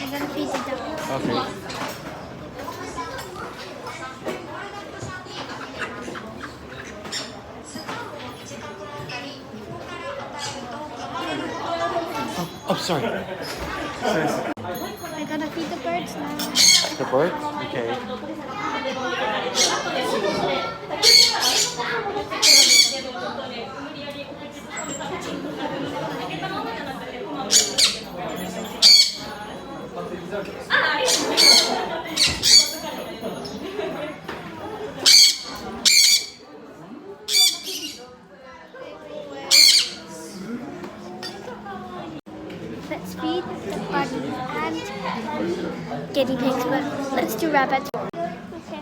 I'm gonna feed the ducks. Okay. Oh, sorry. I'm gonna feed the birds now. The bird? Okay. Let's feed the bunny and guinea pigs, but let's do rabbits. Okay.